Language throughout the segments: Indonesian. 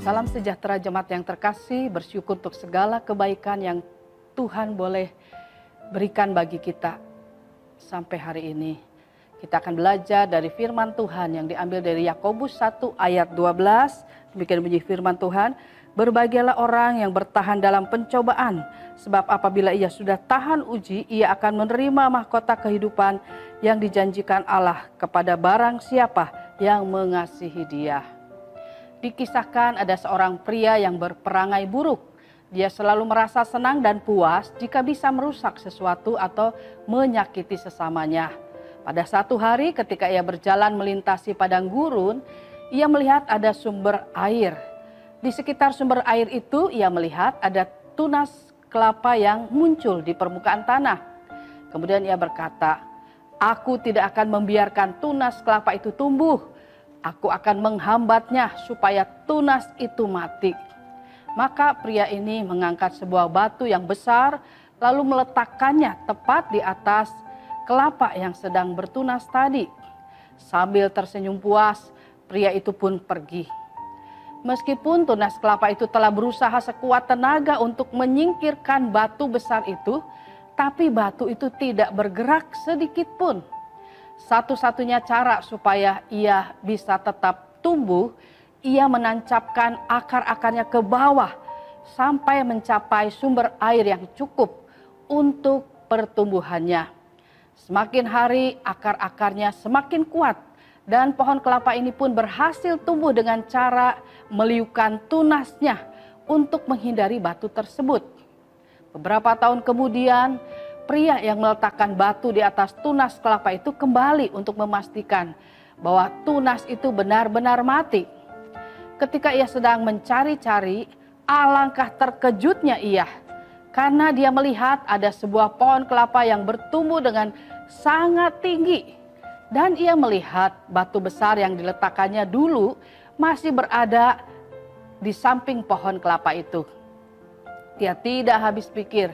Salam sejahtera jemaat yang terkasih, bersyukur untuk segala kebaikan yang Tuhan boleh berikan bagi kita sampai hari ini. Kita akan belajar dari firman Tuhan yang diambil dari Yakobus 1 ayat 12. Demikian bunyi firman Tuhan, berbahagialah orang yang bertahan dalam pencobaan, sebab apabila ia sudah tahan uji, ia akan menerima mahkota kehidupan yang dijanjikan Allah kepada barang siapa yang mengasihi Dia. Dikisahkan ada seorang pria yang berperangai buruk. Dia selalu merasa senang dan puas jika bisa merusak sesuatu atau menyakiti sesamanya. Pada satu hari ketika ia berjalan melintasi padang gurun, ia melihat ada sumber air. Di sekitar sumber air itu ia melihat ada tunas kelapa yang muncul di permukaan tanah. Kemudian ia berkata, "Aku tidak akan membiarkan tunas kelapa itu tumbuh. Aku akan menghambatnya supaya tunas itu mati." Maka pria ini mengangkat sebuah batu yang besar lalu meletakkannya tepat di atas kelapa yang sedang bertunas tadi. Sambil tersenyum puas, pria itu pun pergi. Meskipun tunas kelapa itu telah berusaha sekuat tenaga untuk menyingkirkan batu besar itu, tapi batu itu tidak bergerak sedikit pun. Satu-satunya cara supaya ia bisa tetap tumbuh, ia menancapkan akar-akarnya ke bawah sampai mencapai sumber air yang cukup untuk pertumbuhannya. Semakin hari akar-akarnya semakin kuat dan pohon kelapa ini pun berhasil tumbuh dengan cara meliukan tunasnya untuk menghindari batu tersebut. Beberapa tahun kemudian, pria yang meletakkan batu di atas tunas kelapa itu kembali untuk memastikan bahwa tunas itu benar-benar mati. Ketika ia sedang mencari-cari, alangkah terkejutnya ia karena dia melihat ada sebuah pohon kelapa yang bertumbuh dengan sangat tinggi. Dan ia melihat batu besar yang diletakkannya dulu masih berada di samping pohon kelapa itu. Dia tidak habis pikir,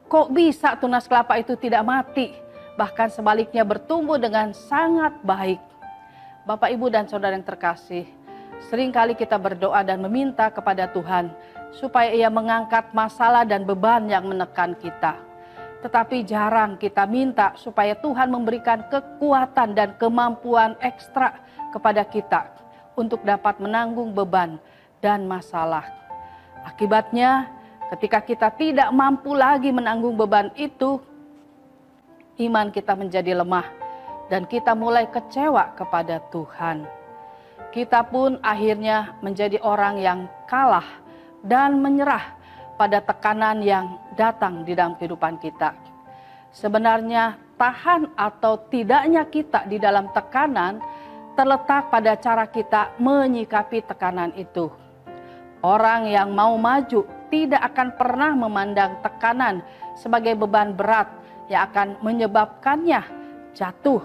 kok bisa tunas kelapa itu tidak mati, bahkan sebaliknya bertumbuh dengan sangat baik. Bapak, Ibu, dan Saudara yang terkasih, seringkali kita berdoa dan meminta kepada Tuhan supaya Ia mengangkat masalah dan beban yang menekan kita. Tetapi jarang kita minta supaya Tuhan memberikan kekuatan dan kemampuan ekstra kepada kita untuk dapat menanggung beban dan masalah. Akibatnya, ketika kita tidak mampu lagi menanggung beban itu, iman kita menjadi lemah dan kita mulai kecewa kepada Tuhan. Kita pun akhirnya menjadi orang yang kalah dan menyerah pada tekanan yang datang di dalam kehidupan kita. Sebenarnya tahan atau tidaknya kita di dalam tekanan terletak pada cara kita menyikapi tekanan itu. Orang yang mau maju tidak akan pernah memandang tekanan sebagai beban berat yang akan menyebabkannya jatuh.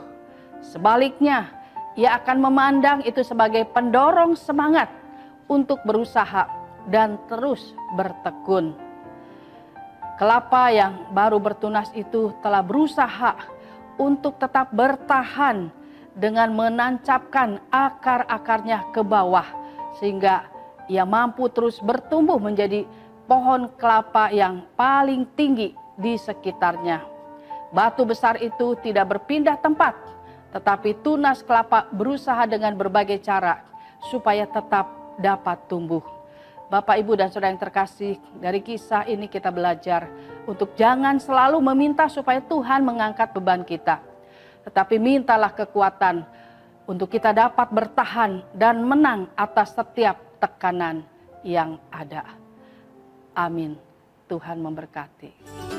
Sebaliknya, ia akan memandang itu sebagai pendorong semangat untuk berusaha dan terus bertekun. Kelapa yang baru bertunas itu telah berusaha untuk tetap bertahan dengan menancapkan akar-akarnya ke bawah sehingga ia mampu terus bertumbuh menjadi pohon kelapa yang paling tinggi di sekitarnya. Batu besar itu tidak berpindah tempat, tetapi tunas kelapa berusaha dengan berbagai cara supaya tetap dapat tumbuh. Bapak, Ibu, dan Saudara yang terkasih, dari kisah ini kita belajar untuk jangan selalu meminta supaya Tuhan mengangkat beban kita. Tetapi mintalah kekuatan untuk kita dapat bertahan dan menang atas setiap tekanan yang ada. Amin. Tuhan memberkati.